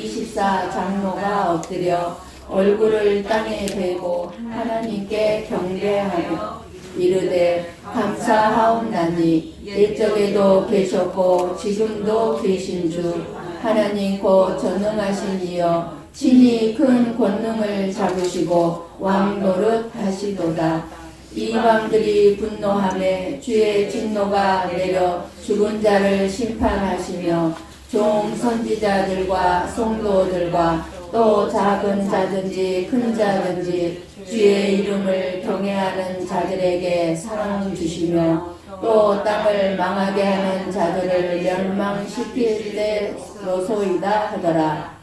24 장로가 엎드려 얼굴을 땅에 대고 하나님께 경배하며 이르되 감사하옵나니 옛적에도 계셨고 지금도 계신 주 하나님 곧 전능하신 이여 친히 큰 권능을 잡으시고 왕 노릇 하시도다. 이방들이 분노하매 주의 진노가 내려 죽은 자를 심판하시며 종 선지자들과 성도들과 또 작은 자든지 큰 자든지 주의 이름을 경외하는 자들에게 사랑 주시며 또 땅을 망하게 하는 자들을 멸망시킬 때로소이다 하더라.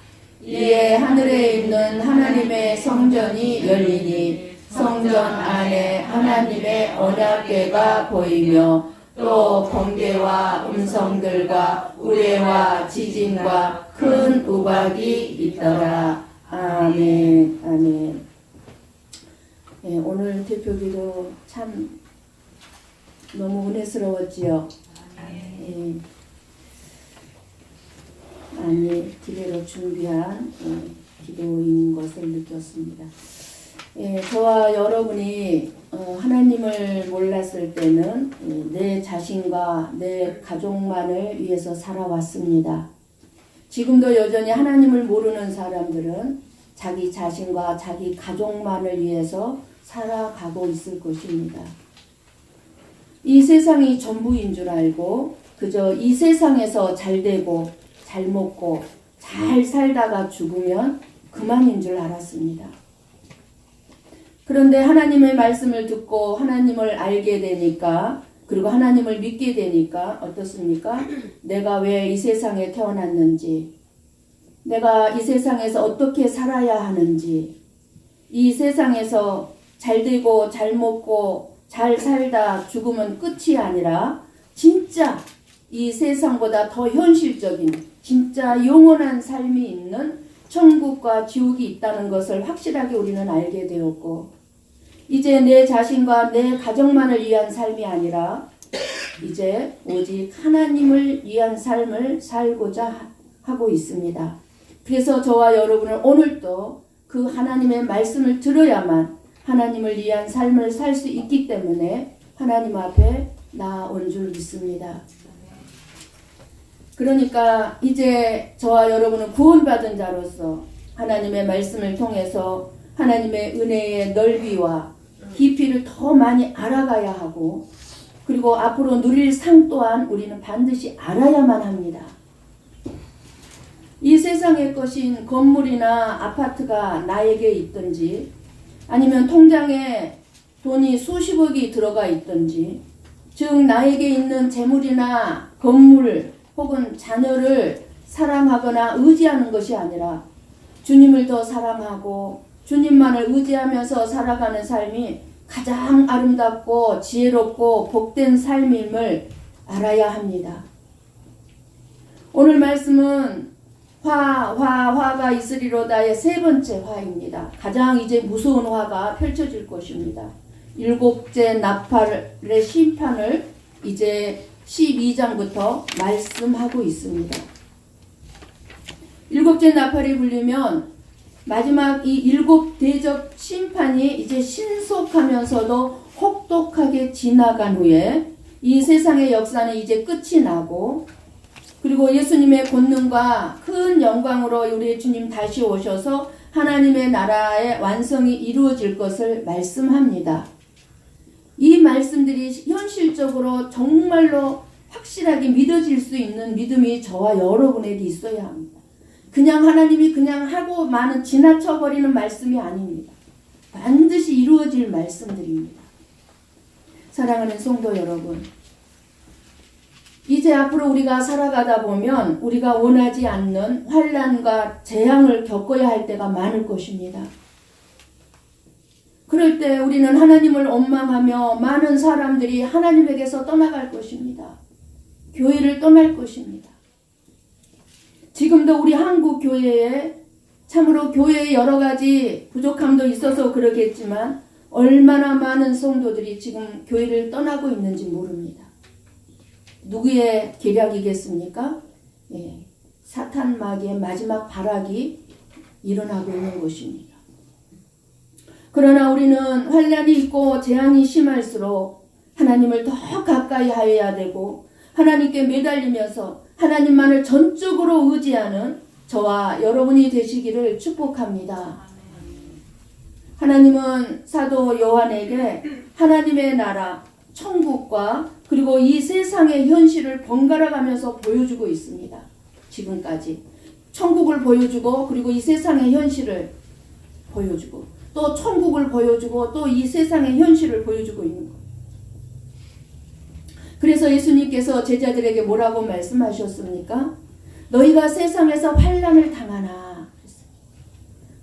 이에 하늘에 있는 하나님의 성전이 열리니 성전 안에 하나님의 언약궤가 보이며 또 번개와 음성들과 우레와 지진과 큰 우박이 있더라. 아멘. 아멘. 네, 오늘 대표기도 참 너무 은혜스러웠지요. 네. 많이 기대로 준비한 기도인 것을 느꼈습니다. 저와 여러분이 하나님을 몰랐을 때는 내 자신과 내 가족만을 위해서 살아왔습니다. 지금도 여전히 하나님을 모르는 사람들은 자기 자신과 자기 가족만을 위해서 살아가고 있을 것입니다. 이 세상이 전부인 줄 알고 그저 이 세상에서 잘 되고 잘 먹고 잘 살다가 죽으면 그만인 줄 알았습니다. 그런데 하나님의 말씀을 듣고 하나님을 알게 되니까 그리고 하나님을 믿게 되니까 어떻습니까? 내가 왜 이 세상에 태어났는지, 내가 이 세상에서 어떻게 살아야 하는지, 이 세상에서 잘 되고 잘 먹고 잘 살다 죽으면 끝이 아니라 진짜 이 세상보다 더 현실적인 진짜 영원한 삶이 있는 천국과 지옥이 있다는 것을 확실하게 우리는 알게 되었고 이제 내 자신과 내 가정만을 위한 삶이 아니라 이제 오직 하나님을 위한 삶을 살고자 하고 있습니다. 그래서 저와 여러분은 오늘도 그 하나님의 말씀을 들어야만 하나님을 위한 삶을 살 수 있기 때문에 하나님 앞에 나온 줄 믿습니다. 그러니까 이제 저와 여러분은 구원받은 자로서 하나님의 말씀을 통해서 하나님의 은혜의 넓이와 깊이를 더 많이 알아가야 하고 그리고 앞으로 누릴 상 또한 우리는 반드시 알아야만 합니다. 이 세상의 것인 건물이나 아파트가 나에게 있든지 아니면 통장에 돈이 수십억이 들어가 있든지 즉 나에게 있는 재물이나 건물 혹은 자녀를 사랑하거나 의지하는 것이 아니라 주님을 더 사랑하고 주님만을 의지하면서 살아가는 삶이 가장 아름답고 지혜롭고 복된 삶임을 알아야 합니다. 오늘 말씀은 화가 있으리로다의 세 번째 화입니다. 가장 이제 무서운 화가 펼쳐질 것입니다. 일곱째 나팔의 심판을 이제 12장부터 말씀하고 있습니다. 일곱째 나팔이 불리면 마지막 이 일곱 대접 심판이 이제 신속하면서도 혹독하게 지나간 후에 이 세상의 역사는 이제 끝이 나고 그리고 예수님의 권능과 큰 영광으로 우리 주님 다시 오셔서 하나님의 나라의 완성이 이루어질 것을 말씀합니다. 이 말씀들이 현실적으로 정말로 확실하게 믿어질 수 있는 믿음이 저와 여러분에게 있어야 합니다. 그냥 하나님이 그냥 하고 많은 지나쳐버리는 말씀이 아닙니다. 반드시 이루어질 말씀들입니다. 사랑하는 성도 여러분, 이제 앞으로 우리가 살아가다 보면 우리가 원하지 않는 환난과 재앙을 겪어야 할 때가 많을 것입니다. 그럴 때 우리는 하나님을 원망하며 많은 사람들이 하나님에게서 떠나갈 것입니다. 교회를 떠날 것입니다. 지금도 우리 한국 교회에 참으로 교회에 여러 가지 부족함도 있어서 그러겠지만 얼마나 많은 성도들이 지금 교회를 떠나고 있는지 모릅니다. 누구의 계략이겠습니까? 예. 사탄 마귀의 마지막 발악이 일어나고 있는 것입니다. 그러나 우리는 환난이 있고 재앙이 심할수록 하나님을 더 가까이 하여야 되고 하나님께 매달리면서 하나님만을 전적으로 의지하는 저와 여러분이 되시기를 축복합니다. 하나님은 사도 요한에게 하나님의 나라, 천국과 그리고 이 세상의 현실을 번갈아 가면서 보여주고 있습니다. 지금까지 천국을 보여주고 그리고 이 세상의 현실을 보여주고 또 천국을 보여주고 또 이 세상의 현실을 보여주고 있는 거예요. 그래서 예수님께서 제자들에게 뭐라고 말씀하셨습니까? 너희가 세상에서 환난을 당하나.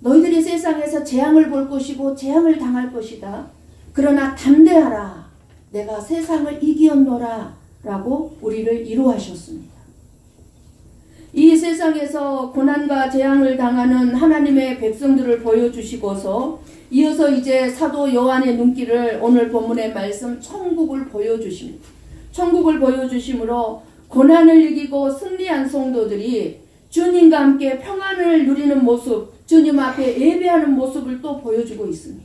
너희들이 세상에서 재앙을 볼 것이고 재앙을 당할 것이다. 그러나 담대하라. 내가 세상을 이기었노라. 라고 우리를 위로하셨습니다. 이 세상에서 고난과 재앙을 당하는 하나님의 백성들을 보여주시고서 이어서 이제 사도 요한의 눈길을 오늘 본문의 말씀 천국을 보여주십니다. 천국을 보여주심으로 고난을 이기고 승리한 성도들이 주님과 함께 평안을 누리는 모습, 주님 앞에 예배하는 모습을 또 보여주고 있습니다.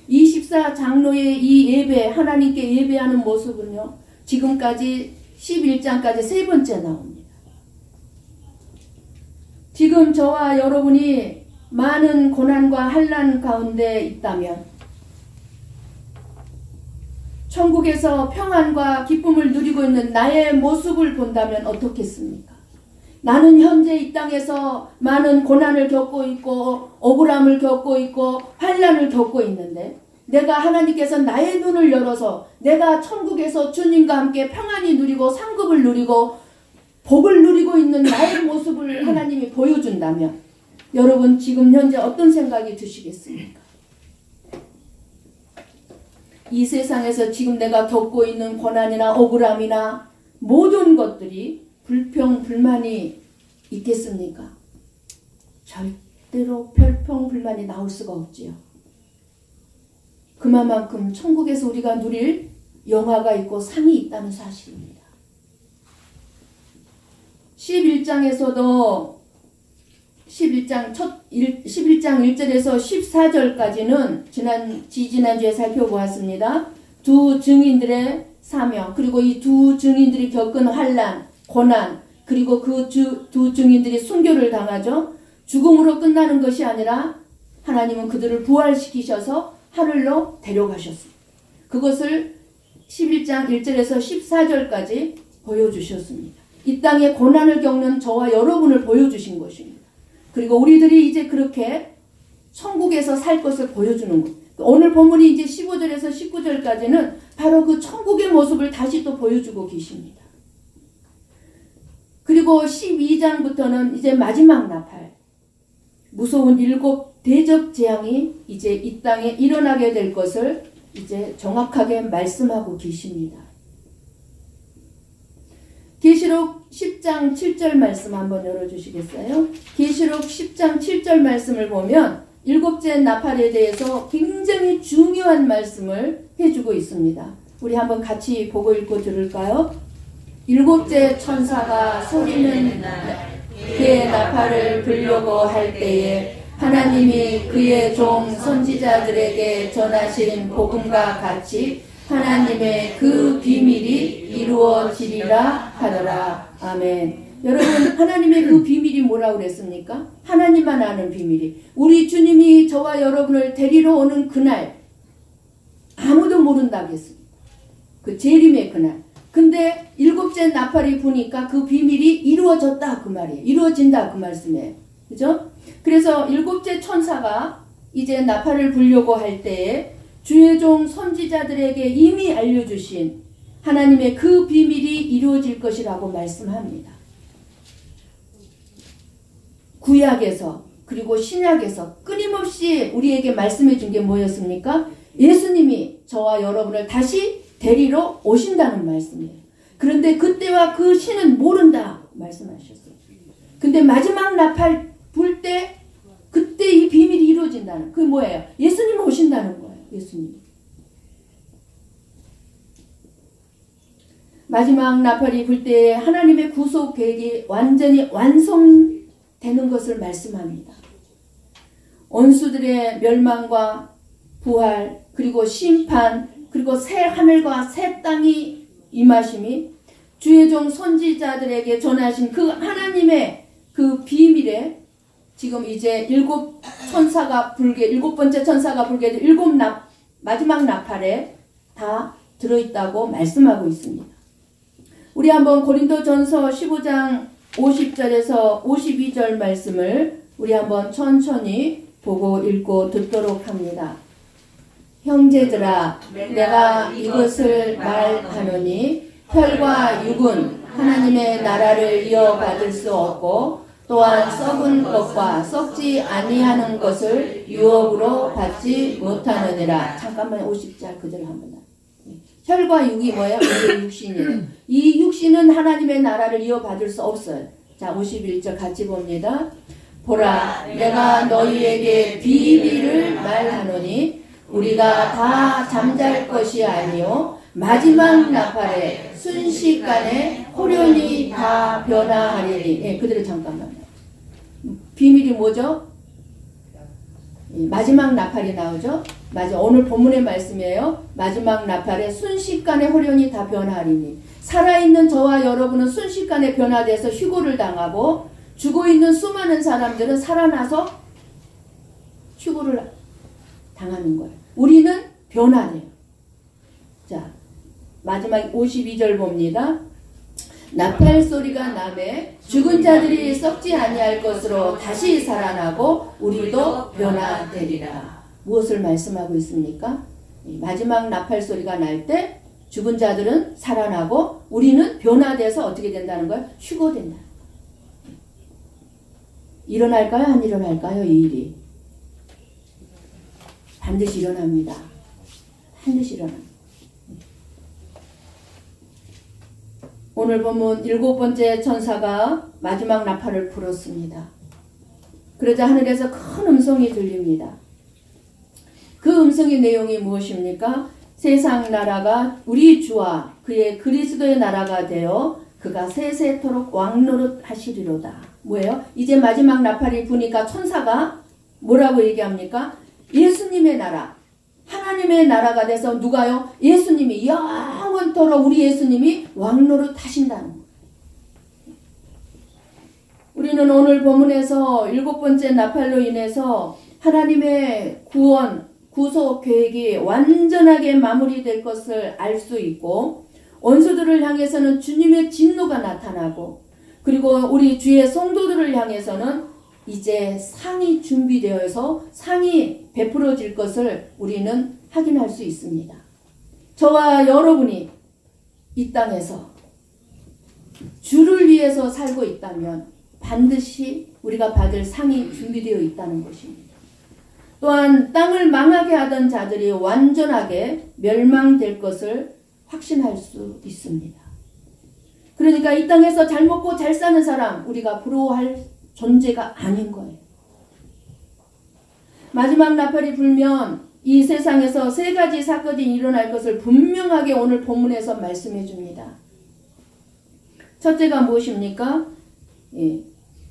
24장로의 이 예배, 하나님께 예배하는 모습은요, 지금까지 11장까지 세 번째 나옵니다. 지금 저와 여러분이 많은 고난과 환난 가운데 있다면 천국에서 평안과 기쁨을 누리고 있는 나의 모습을 본다면 어떻겠습니까? 나는 현재 이 땅에서 많은 고난을 겪고 있고 억울함을 겪고 있고 환난을 겪고 있는데 내가 하나님께서 나의 눈을 열어서 내가 천국에서 주님과 함께 평안히 누리고 상급을 누리고 복을 누리고 있는 나의 모습을 하나님이 보여준다면 여러분 지금 현재 어떤 생각이 드시겠습니까? 이 세상에서 지금 내가 겪고 있는 고난이나 억울함이나 모든 것들이 불평, 불만이 있겠습니까? 절대로 불평, 불만이 나올 수가 없지요. 그만큼 천국에서 우리가 누릴 영화가 있고 상이 있다는 사실입니다. 11장에서도 11장 1절에서 14절까지는 지지난주에 살펴보았습니다. 두 증인들의 사명, 그리고 이 두 증인들이 겪은 환난, 고난, 그리고 그 두 증인들이 순교를 당하죠. 죽음으로 끝나는 것이 아니라 하나님은 그들을 부활시키셔서 하늘로 데려가셨습니다. 그것을 11장 1절에서 14절까지 보여주셨습니다. 이 땅에 고난을 겪는 저와 여러분을 보여주신 것입니다. 그리고 우리들이 이제 그렇게 천국에서 살 것을 보여주는 것. 오늘 본문이 이제 15절에서 19절까지는 바로 그 천국의 모습을 다시 또 보여주고 계십니다. 그리고 12장부터는 이제 마지막 나팔, 무서운 7 대접 재앙이 이제 이 땅에 일어나게 될 것을 이제 정확하게 말씀하고 계십니다. 계시록 10장 7절 말씀 한번 열어주시겠어요? 계시록 10장 7절 말씀을 보면 7째 나팔에 대해서 굉장히 중요한 말씀을 해주고 있습니다. 우리 한번 같이 보고 읽고 들을까요? 7째 천사가 소리는 그의 나팔을 불려고 할 때에 하나님이 그의 종 선지자들에게 전하신 복음과 같이 하나님의 그 비밀이 이루어지리라 하더라. 아멘. 여러분, 하나님의 그 비밀이 뭐라고 그랬습니까? 하나님만 아는 비밀이. 우리 주님이 저와 여러분을 데리러 오는 그날 아무도 모른다고 했습니다. 그 재림의 그날. 근데 7째 나팔이 부니까 그 비밀이 이루어졌다 그 말이에요. 이루어진다 그 말씀이에요. 그죠? 그래서 7째 천사가 이제 나팔을 불려고 할 때에 주의 종 선지자들에게 이미 알려주신 하나님의 그 비밀이 이루어질 것이라고 말씀합니다. 구약에서 그리고 신약에서 끊임없이 우리에게 말씀해 준 게 뭐였습니까? 예수님이 저와 여러분을 다시 데리러 오신다는 말씀이에요. 그런데 그때와 그 시는 모른다 말씀하셨어요. 근데 마지막 나팔 불 때 그때 이 비밀이 이루어진다는, 그게 뭐예요? 예수님 오신다는 거예요. 예수님. 마지막 나팔이 불 때에 하나님의 구속 계획이 완전히 완성되는 것을 말씀합니다. 원수들의 멸망과 부활, 그리고 심판, 그리고 새 하늘과 새 땅이 임하심이 주의 종 선지자들에게 전하신 그 하나님의 그 비밀에 지금 이제 일곱 번째 천사가 불게 될 마지막 나팔에 다 들어있다고 말씀하고 있습니다. 우리 한번 고린도전서 15장 50절에서 52절 말씀을 우리 한번 천천히 보고 읽고 듣도록 합니다. 형제들아, 내가 이것을 말하노니 혈과 육은 하나님의 나라를 이어받을 수 없고 또한 썩은 것과 썩지 아니하는 것을 유업으로 받지 못하느니라. 잠깐만 50절 그대로 한번. 혈과 육이 뭐예요? 이게 육신이에요. 이 육신은 하나님의 나라를 이어받을 수 없어요. 자, 51절 같이 봅니다. 보라, 내가 너희에게 비밀을 말하노니 우리가 다 잠잘 것이 아니요 마지막 나팔에 순식간에 호련히 다 변화하리니. 예, 그대로 잠깐만요. 비밀이 뭐죠? 마지막 나팔이 나오죠? 맞아. 오늘 본문의 말씀이에요. 마지막 나팔에 순식간에 호련히 다 변화하리니. 살아있는 저와 여러분은 순식간에 변화돼서 휴고를 당하고 죽어있는 수많은 사람들은 살아나서 휴고를 당하는 거예요. 우리는 변화돼요. 자, 마지막 52절 봅니다. 나팔 소리가 나매 죽은 자들이 썩지 아니할 것으로 다시 살아나고 우리도 변화되리라. 무엇을 말씀하고 있습니까? 마지막 나팔 소리가 날 때 죽은 자들은 살아나고 우리는 변화돼서 어떻게 된다는 거예요? 휴고된다. 일어날까요? 안 일어날까요? 이 일이? 반드시 일어납니다. 반드시 일어납니다. 오늘 보면 7번째 천사가 마지막 나팔을 불었습니다. 그러자 하늘에서 큰 음성이 들립니다. 그 음성의 내용이 무엇입니까? 세상 나라가 우리 주와 그의 그리스도의 나라가 되어 그가 세세토록 왕노릇 하시리로다. 뭐예요? 이제 마지막 나팔이 부니까 천사가 뭐라고 얘기합니까? 예수님의 나라, 하나님의 나라가 돼서 누가요? 예수님이 영원토록 우리 예수님이 왕노릇 하신다는 거예요. 우리는 오늘 본문에서 7번째 나팔로 인해서 하나님의 구원, 구속 계획이 완전하게 마무리될 것을 알 수 있고 원수들을 향해서는 주님의 진노가 나타나고 그리고 우리 주의 성도들을 향해서는 이제 상이 준비되어서 상이 베풀어질 것을 우리는 확인할 수 있습니다. 저와 여러분이 이 땅에서 주를 위해서 살고 있다면 반드시 우리가 받을 상이 준비되어 있다는 것입니다. 또한 땅을 망하게 하던 자들이 완전하게 멸망될 것을 확신할 수 있습니다. 그러니까 이 땅에서 잘 먹고 잘 사는 사람 우리가 부러워할 존재가 아닌 거예요. 마지막 나팔이 불면 이 세상에서 3가지 사건이 일어날 것을 분명하게 오늘 본문에서 말씀해 줍니다. 첫째가 무엇입니까?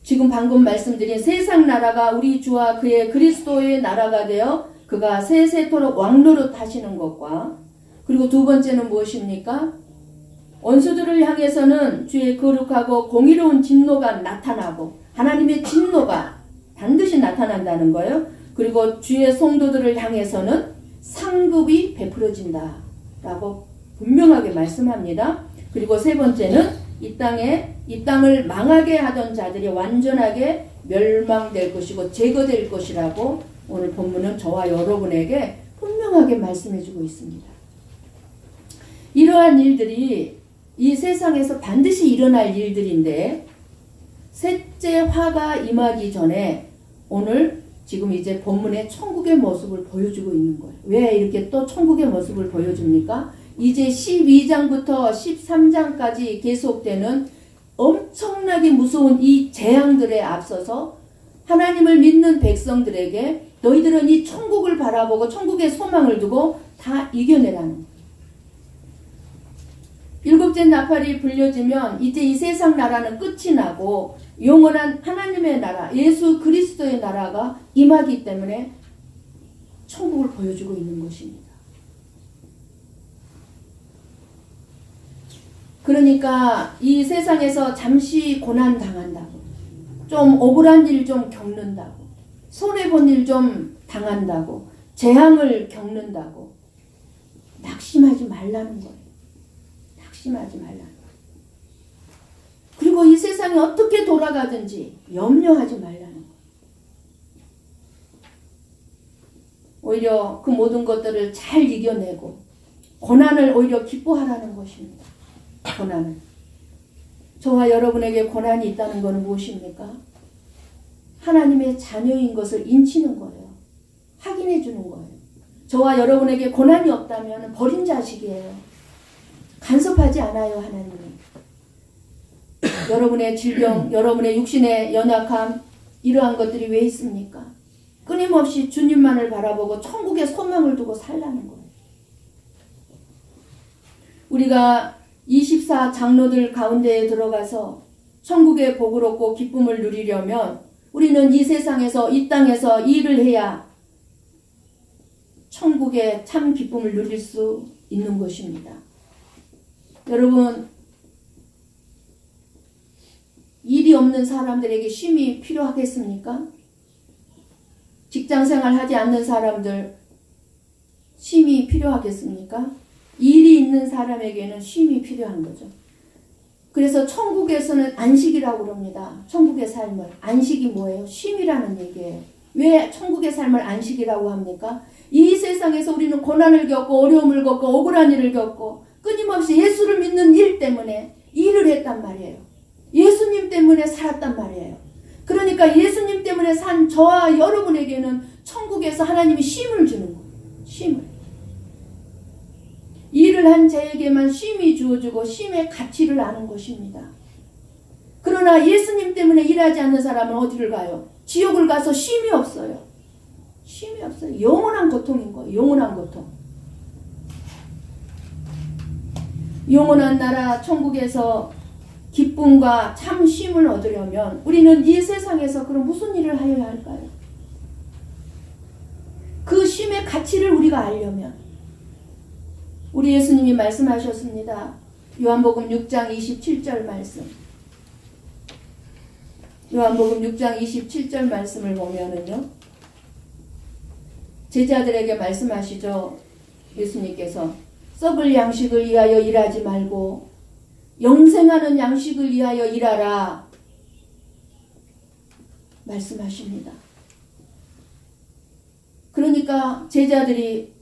지금 방금 말씀드린 세상 나라가 우리 주와 그의 그리스도의 나라가 되어 그가 세세토록 왕노릇 하시는 것과 그리고 두 번째는 무엇입니까? 원수들을 향해서는 주의 거룩하고 공의로운 진노가 나타나고 하나님의 진노가 반드시 나타난다는 거예요. 그리고 주의 성도들을 향해서는 상급이 베풀어진다라고 분명하게 말씀합니다. 그리고 세 번째는 이 땅을 망하게 하던 자들이 완전하게 멸망될 것이고 제거될 것이라고 오늘 본문은 저와 여러분에게 분명하게 말씀해주고 있습니다. 이러한 일들이 이 세상에서 반드시 일어날 일들인데 셋째 화가 임하기 전에 오늘 지금 이제 본문에 천국의 모습을 보여주고 있는 거예요. 왜 이렇게 또 천국의 모습을 보여줍니까? 이제 12장부터 13장까지 계속되는 엄청나게 무서운 이 재앙들에 앞서서 하나님을 믿는 백성들에게 너희들은 이 천국을 바라보고 천국의 소망을 두고 다 이겨내라는 거예요. 일곱째 나팔이 불려지면 이제 이 세상 나라는 끝이 나고 영원한 하나님의 나라, 예수 그리스도의 나라가 임하기 때문에 천국을 보여주고 있는 것입니다. 그러니까 이 세상에서 잠시 고난 당한다고, 좀 억울한 일 좀 겪는다고, 손해본 일 좀 당한다고, 재앙을 겪는다고 낙심하지 말라는 거예요. 낙심하지 말라는 거예요. 그리고 이 세상이 어떻게 돌아가든지 염려하지 말라는 거예요. 오히려 그 모든 것들을 잘 이겨내고 고난을 오히려 기뻐하라는 것입니다. 고난을. 저와 여러분에게 고난이 있다는 것은 무엇입니까? 하나님의 자녀인 것을 인치는 거예요. 확인해 주는 거예요. 저와 여러분에게 고난이 없다면 버린 자식이에요. 간섭하지 않아요, 하나님이. 여러분의 질병, 여러분의 육신의 연약함, 이러한 것들이 왜 있습니까? 끊임없이 주님만을 바라보고 천국에 소망을 두고 살라는 거예요. 우리가 24 장로들 가운데에 들어가서 천국의 복을 얻고 기쁨을 누리려면 우리는 이 세상에서, 이 땅에서 일을 해야 천국의 참 기쁨을 누릴 수 있는 것입니다. 여러분, 일이 없는 사람들에게 쉼이 필요하겠습니까? 직장생활 하지 않는 사람들 쉼이 필요하겠습니까? 일이 있는 사람에게는 쉼이 필요한 거죠. 그래서 천국에서는 안식이라고 그럽니다. 천국의 삶을. 안식이 뭐예요? 쉼이라는 얘기예요. 왜 천국의 삶을 안식이라고 합니까? 이 세상에서 우리는 고난을 겪고 어려움을 겪고 억울한 일을 겪고 끊임없이 예수를 믿는 일 때문에 일을 했단 말이에요. 예수님 때문에 살았단 말이에요. 그러니까 예수님 때문에 산 저와 여러분에게는 천국에서 하나님이 쉼을 주는 거예요. 쉼을. 일을 한 자에게만 쉼이 주어지고 쉼의 가치를 아는 것입니다. 그러나 예수님 때문에 일하지 않는 사람은 어디를 가요? 지옥을 가서 쉼이 없어요. 쉼이 없어요. 영원한 고통인 거예요. 영원한 고통. 영원한 나라 천국에서 기쁨과 참 쉼을 얻으려면 우리는 이 세상에서 그럼 무슨 일을 하여야 할까요? 그 쉼의 가치를 우리가 알려면 우리 예수님이 말씀하셨습니다. 요한복음 6장 27절 말씀. 요한복음 6장 27절 말씀을 보면은요. 제자들에게 말씀하시죠. 예수님께서 썩을 양식을 위하여 일하지 말고 영생하는 양식을 위하여 일하라. 말씀하십니다. 그러니까 제자들이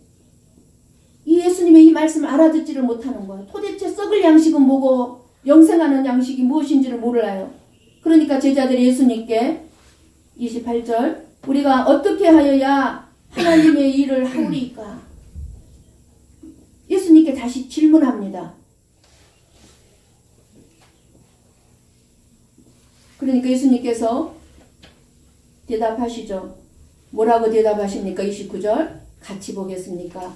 이 예수님의 이 말씀을 알아듣지를 못하는 거예요. 도대체 썩을 양식은 뭐고 영생하는 양식이 무엇인지를 몰라요. 그러니까 제자들이 예수님께 28절 우리가 어떻게 하여야 하나님의 일을 하오리까? 예수님께 다시 질문합니다. 그러니까 예수님께서 대답하시죠. 뭐라고 대답하십니까? 29절 같이 보겠습니까?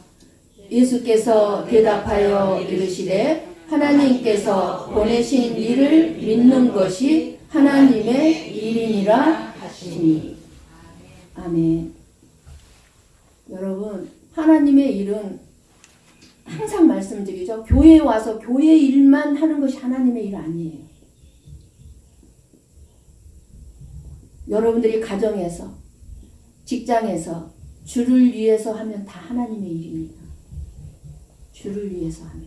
예수께서 대답하여 이르시되 하나님께서 보내신 이를 믿는 것이 하나님의 일이니라 하시니. 아멘. 여러분, 하나님의 일은 항상 말씀드리죠. 교회에 와서 교회 일만 하는 것이 하나님의 일 아니에요. 여러분들이 가정에서, 직장에서 주를 위해서 하면 다 하나님의 일입니다. 주를 위해서 하면.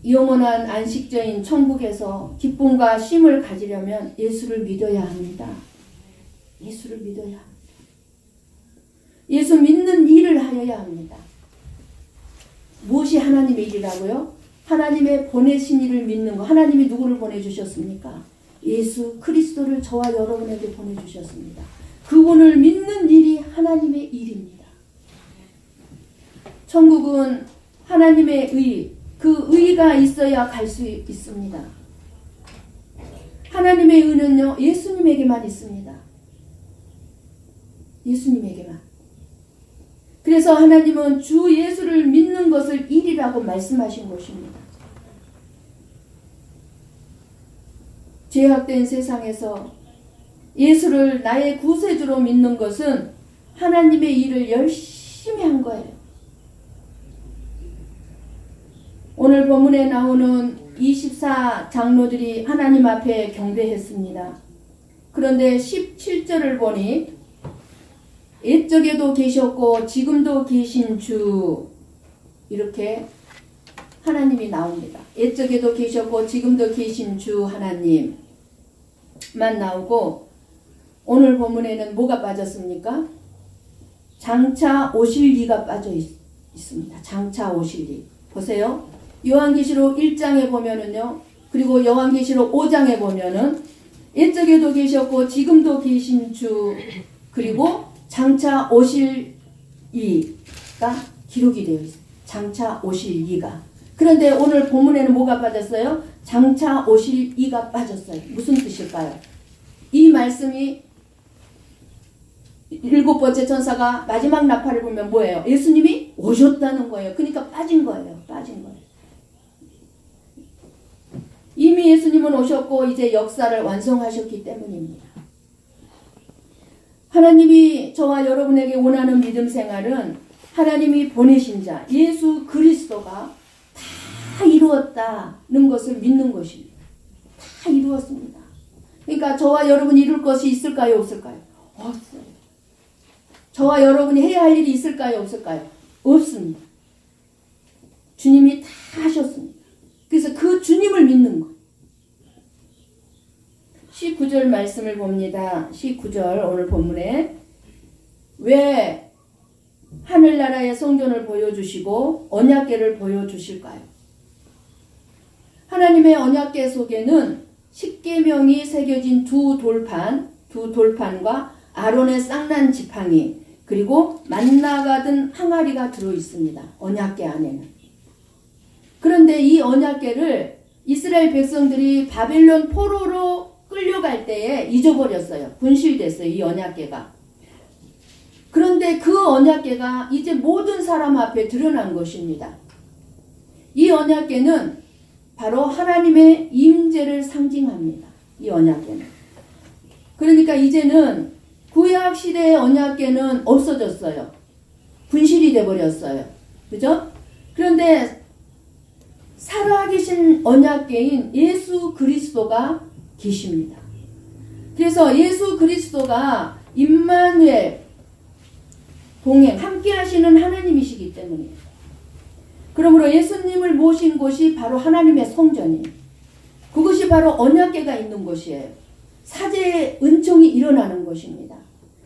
영원한 안식처인 천국에서 기쁨과 쉼을 가지려면 예수를 믿어야 합니다. 예수를 믿어야 합니다. 예수 믿는 일을 하여야 합니다. 무엇이 하나님의 일이라고요? 하나님의 보내신 일을 믿는 거. 하나님이 누구를 보내주셨습니까? 예수 그리스도를 저와 여러분에게 보내주셨습니다. 그분을 믿는 일이 하나님의 일입니다. 천국은 하나님의 의, 그 의가 있어야 갈 수 있습니다. 하나님의 의는요, 예수님에게만 있습니다. 예수님에게만. 그래서 하나님은 주 예수를 믿는 것을 일이라고 말씀하신 것입니다. 죄악된 세상에서 예수를 나의 구세주로 믿는 것은 하나님의 일을 열심히 한 거예요. 오늘 본문에 나오는 24 장로들이 하나님 앞에 경배했습니다. 그런데 17절을 보니 옛적에도 계셨고 지금도 계신 주, 이렇게 하나님이 나옵니다. 옛적에도 계셨고 지금도 계신 주 하나님만 나오고, 오늘 본문에는 뭐가 빠졌습니까? 장차 오실 이가 빠져 있습니다. 장차 오실 이. 보세요. 요한계시록 1장에 보면은요, 그리고 요한계시록 5장에 보면은 옛적에도 계셨고 지금도 계신 주, 그리고 장차 오실 이가 기록이 되어 있어요. 장차 오실 이가. 그런데 오늘 본문에는 뭐가 빠졌어요? 장차 오실 이가 빠졌어요. 무슨 뜻일까요? 이 말씀이 7번째 천사가 마지막 나팔을 불면 뭐예요? 예수님이 오셨다는 거예요. 그러니까 빠진 거예요. 빠진 거예요. 이미 예수님은 오셨고 이제 역사를 완성하셨기 때문입니다. 하나님이 저와 여러분에게 원하는 믿음 생활은 하나님이 보내신 자 예수 그리스도가 다 이루었다는 것을 믿는 것입니다. 다 이루었습니다. 그러니까 저와 여러분이 이룰 것이 있을까요? 없을까요? 없어요. 저와 여러분이 해야 할 일이 있을까요? 없을까요? 없습니다. 주님이 다 하셨습니다. 그래서 그 주님을 믿는 것. 19절 말씀을 봅니다. 19절 오늘 본문에 왜 하늘나라의 성전을 보여주시고 언약궤를 보여주실까요? 하나님의 언약궤 속에는 십계명이 새겨진 두 돌판과 아론의 쌍난 지팡이, 그리고 만나가 든 항아리가 들어있습니다. 언약궤 안에는. 그런데 이 언약궤를 이스라엘 백성들이 바벨론 포로로 끌려갈 때에 잊어버렸어요. 분실됐어요. 이 언약궤가. 그런데 그 언약궤가 이제 모든 사람 앞에 드러난 것입니다. 이 언약궤는 바로 하나님의 임재를 상징합니다. 이 언약궤는. 그러니까 이제는 구약 시대의 언약궤는 없어졌어요. 분실이 돼버렸어요. 그죠? 그런데 살아계신 언약궤인 예수 그리스도가 계십니다. 그래서 예수 그리스도가 임마누엘 동행 함께 하시는 하나님이시기 때문이에요. 그러므로 예수님을 모신 곳이 바로 하나님의 성전이에요. 그것이 바로 언약궤가 있는 곳이에요. 사제의 은총이 일어나는 것입니다.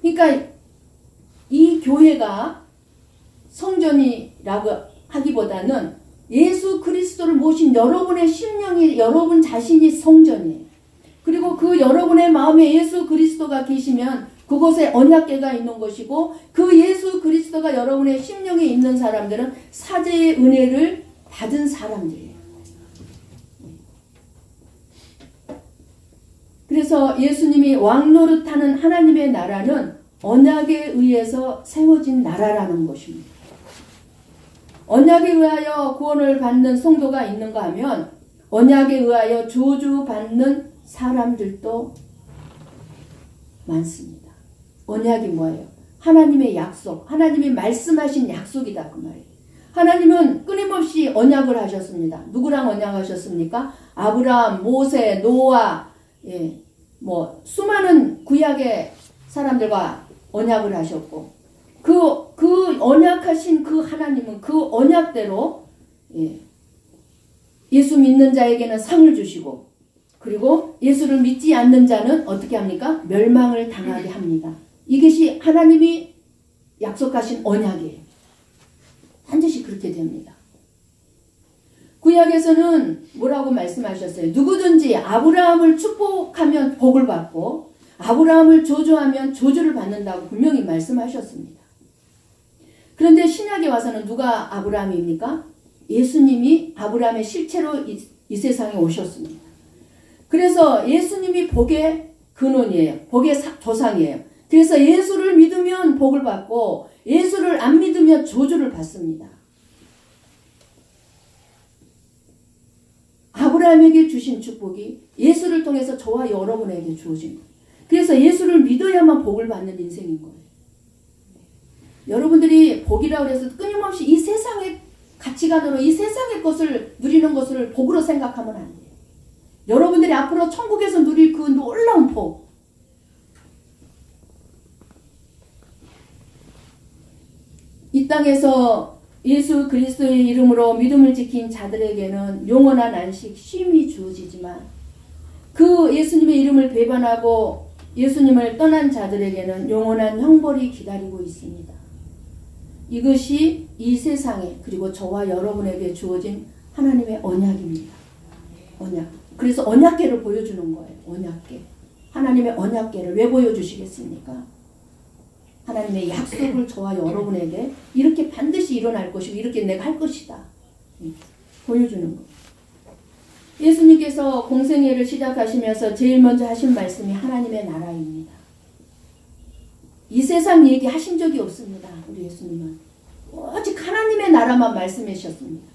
그러니까 이 교회가 성전이라고 하기보다는 예수 그리스도를 모신 여러분의 심령이, 여러분 자신이 성전이에요. 그리고 그 여러분의 마음에 예수 그리스도가 계시면 그곳에 언약궤가 있는 것이고, 그 예수 그리스도가 여러분의 심령에 있는 사람들은 사제의 은혜를 받은 사람들이에요. 그래서 예수님이 왕노릇하는 하나님의 나라는 언약에 의해서 세워진 나라라는 것입니다. 언약에 의하여 구원을 받는 성도가 있는가 하면 언약에 의하여 저주받는 사람들도 많습니다. 언약이 뭐예요? 하나님의 약속, 하나님이 말씀하신 약속이다 그 말이에요. 하나님은 끊임없이 언약을 하셨습니다. 누구랑 언약하셨습니까? 아브라함, 모세, 노아, 수많은 구약의 사람들과 언약을 하셨고, 그 언약하신 그 하나님은 그 언약대로 예수 믿는 자에게는 상을 주시고, 그리고 예수를 믿지 않는 자는 어떻게 합니까? 멸망을 당하게 합니다. 이것이 하나님이 약속하신 언약이에요. 반드시 그렇게 됩니다. 구약에서는 뭐라고 말씀하셨어요? 누구든지 아브라함을 축복하면 복을 받고 아브라함을 저주하면 저주를 받는다고 분명히 말씀하셨습니다. 그런데 신약에 와서는 누가 아브라함입니까? 예수님이 아브라함의 실체로 이 세상에 오셨습니다. 그래서 예수님이 복의 근원이에요. 복의 조상이에요. 그래서 예수를 믿으면 복을 받고 예수를 안 믿으면 저주를 받습니다. 아브라함에게 주신 축복이 예수를 통해서 저와 여러분에게 주어진 거예요. 그래서 예수를 믿어야만 복을 받는 인생인 거예요. 여러분들이 복이라고 해서 끊임없이 이 세상의 가치관으로 이 세상의 것을 누리는 것을 복으로 생각하면 안 돼요. 여러분들이 앞으로 천국에서 누릴 그 놀라운 복, 이 땅에서 예수 그리스도의 이름으로 믿음을 지킨 자들에게는 영원한 안식, 쉼이 주어지지만 그 예수님의 이름을 배반하고 예수님을 떠난 자들에게는 영원한 형벌이 기다리고 있습니다. 이것이 이 세상에 그리고 저와 여러분에게 주어진 하나님의 언약입니다. 언약. 그래서 언약궤를 보여주는 거예요. 언약궤. 하나님의 언약궤를 왜 보여주시겠습니까? 하나님의 약속을 저와 여러분에게 이렇게 반드시 일어날 것이고 이렇게 내가 할 것이다. 보여주는 거. 예수님께서 공생애를 시작하시면서 제일 먼저 하신 말씀이 하나님의 나라입니다. 이 세상 얘기 하신 적이 없습니다. 우리 예수님은. 오직 하나님의 나라만 말씀해 주셨습니다.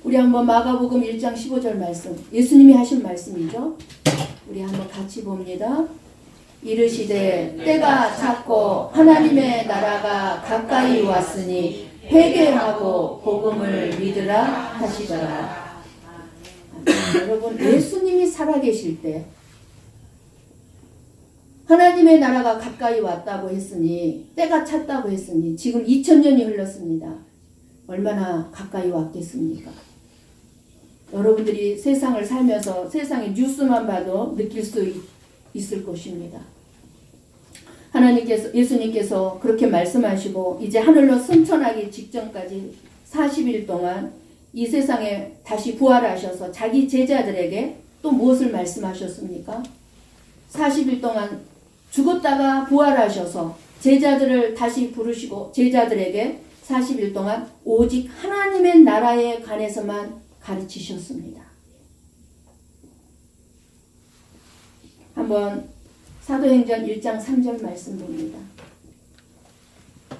우리 한번 마가복음 1장 15절 말씀. 예수님이 하신 말씀이죠. 우리 한번 같이 봅니다. 이르시되 때가 찼고 하나님의 나라가 가까이 왔으니 회개하고 복음을 믿으라 하시더라. 여러분, 예수님이 살아계실 때 하나님의 나라가 가까이 왔다고 했으니, 때가 찼다고 했으니 지금 2000년이 흘렀습니다. 얼마나 가까이 왔겠습니까? 여러분들이 세상을 살면서 세상의 뉴스만 봐도 느낄 수 있을 것입니다. 하나님께서, 예수님께서 그렇게 말씀하시고 이제 하늘로 승천하기 직전까지 40일 동안 이 세상에 다시 부활하셔서 자기 제자들에게 또 무엇을 말씀하셨습니까? 40일 동안 죽었다가 부활하셔서 제자들을 다시 부르시고 제자들에게 40일 동안 오직 하나님의 나라에 관해서만 가르치셨습니다. 한번 사도행전 1장 3절 말씀 봅니다.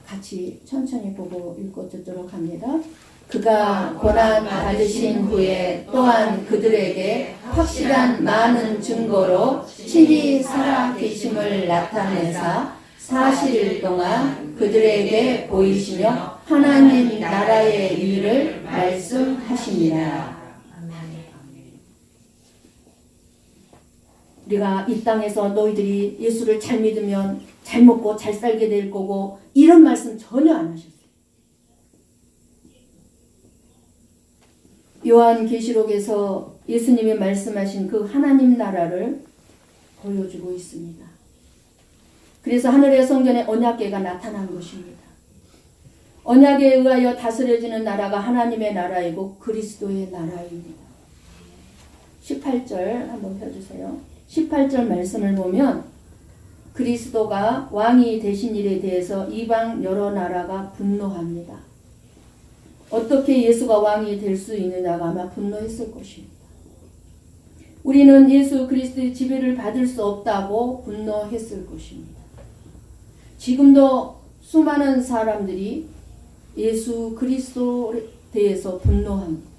같이 천천히 보고 읽어듣도록 합니다. 그가 고난 받으신 후에 또한 그들에게 확실한 많은 증거로 친히 살아 계심을 나타내사 40일 동안 그들에게 보이시며 하나님 나라의 일을 말씀하시니라. 우리가 이 땅에서 너희들이 예수를 잘 믿으면 잘 먹고 잘 살게 될 거고 이런 말씀 전혀 안 하셨어요. 요한계시록에서 예수님이 말씀하신 그 하나님 나라를 보여주고 있습니다. 그래서 하늘의 성전에 언약궤가 나타난 것입니다. 언약에 의하여 다스려지는 나라가 하나님의 나라이고 그리스도의 나라입니다. 18절 한번 펴주세요. 18절 말씀을 보면 그리스도가 왕이 되신 일에 대해서 이방 여러 나라가 분노합니다. 어떻게 예수가 왕이 될 수 있느냐가 아마 분노했을 것입니다. 우리는 예수 그리스도의 지배를 받을 수 없다고 분노했을 것입니다. 지금도 수많은 사람들이 예수 그리스도에 대해서 분노합니다.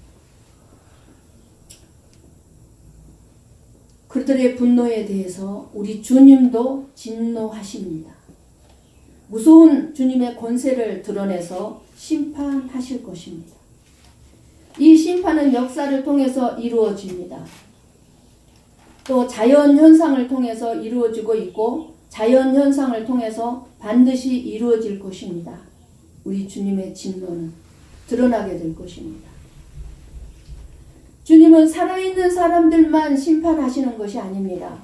그들의 분노에 대해서 우리 주님도 진노하십니다. 무서운 주님의 권세를 드러내서 심판하실 것입니다. 이 심판은 역사를 통해서 이루어집니다. 또 자연현상을 통해서 이루어지고 있고 자연현상을 통해서 반드시 이루어질 것입니다. 우리 주님의 진노는 드러나게 될 것입니다. 주님은 살아있는 사람들만 심판하시는 것이 아닙니다.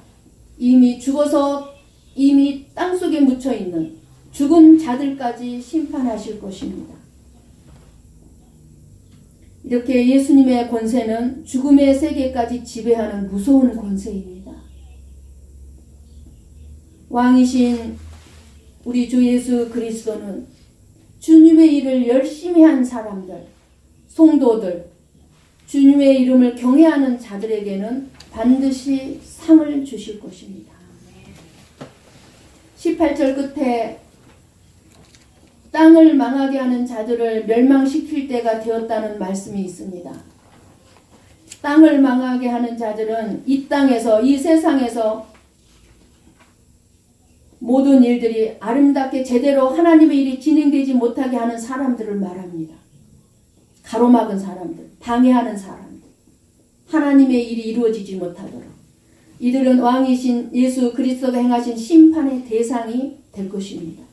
이미 죽어서 이미 땅속에 묻혀있는 죽은 자들까지 심판하실 것입니다. 이렇게 예수님의 권세는 죽음의 세계까지 지배하는 무서운 권세입니다. 왕이신 우리 주 예수 그리스도는 주님의 일을 열심히 한 사람들, 성도들, 주님의 이름을 경외하는 자들에게는 반드시 상을 주실 것입니다. 18절 끝에 땅을 망하게 하는 자들을 멸망시킬 때가 되었다는 말씀이 있습니다. 땅을 망하게 하는 자들은 이 땅에서, 이 세상에서 모든 일들이 아름답게 제대로 하나님의 일이 진행되지 못하게 하는 사람들을 말합니다. 가로막은 사람들, 방해하는 사람들, 하나님의 일이 이루어지지 못하도록. 이들은 왕이신 예수 그리스도가 행하신 심판의 대상이 될 것입니다.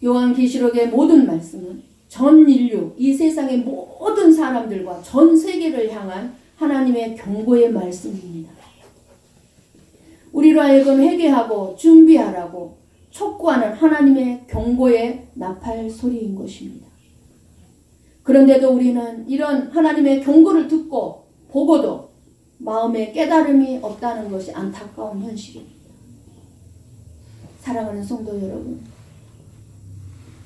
요한계시록의 모든 말씀은 전 인류, 이 세상의 모든 사람들과 전 세계를 향한 하나님의 경고의 말씀입니다. 우리로 하여금 회개하고 준비하라고 촉구하는 하나님의 경고의 나팔 소리인 것입니다. 그런데도 우리는 이런 하나님의 경고를 듣고 보고도 마음에 깨달음이 없다는 것이 안타까운 현실입니다. 사랑하는 성도 여러분,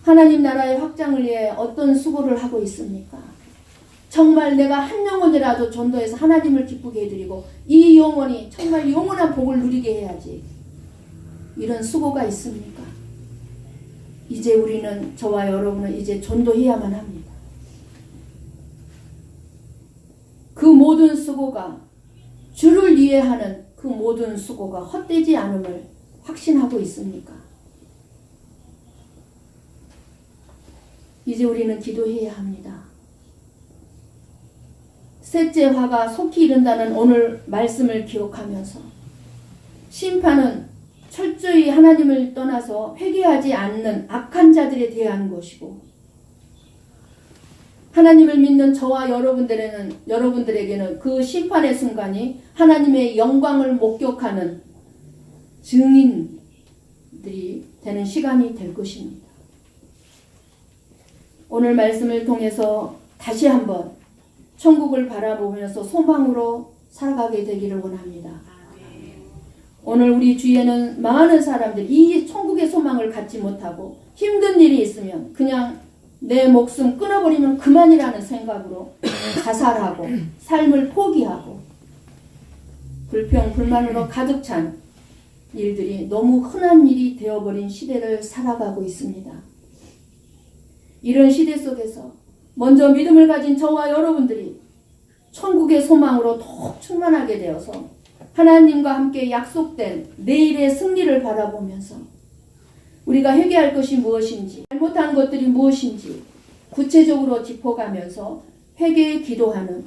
하나님 나라의 확장을 위해 어떤 수고를 하고 있습니까? 정말 내가 한 영혼이라도 전도해서 하나님을 기쁘게 해드리고 이 영혼이 정말 영원한 복을 누리게 해야지. 이런 수고가 있습니까? 이제 우리는, 저와 여러분은 이제 전도해야만 합니다. 그 모든 수고가, 주를 위해 하는 그 모든 수고가 헛되지 않음을 확신하고 있습니까? 이제 우리는 기도해야 합니다. 셋째 화가 속히 이른다는 오늘 말씀을 기억하면서 심판은 철저히 하나님을 떠나서 회개하지 않는 악한 자들에 대한 것이고, 하나님을 믿는 저와 여러분들에게는 그 심판의 순간이 하나님의 영광을 목격하는 증인들이 되는 시간이 될 것입니다. 오늘 말씀을 통해서 다시 한번 천국을 바라보면서 소망으로 살아가게 되기를 원합니다. 오늘 우리 주위에는 많은 사람들이 이 천국의 소망을 갖지 못하고 힘든 일이 있으면 그냥 내 목숨 끊어버리면 그만이라는 생각으로 자살하고 삶을 포기하고 불평, 불만으로 가득 찬 일들이 너무 흔한 일이 되어버린 시대를 살아가고 있습니다. 이런 시대 속에서 먼저 믿음을 가진 저와 여러분들이 천국의 소망으로 더욱 충만하게 되어서 하나님과 함께 약속된 내일의 승리를 바라보면서 우리가 회개할 것이 무엇인지, 잘못한 것들이 무엇인지 구체적으로 짚어가면서 회개에 기도하는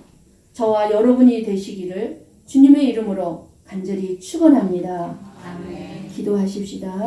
저와 여러분이 되시기를 주님의 이름으로 간절히 축원합니다. 아멘. 기도하십시다.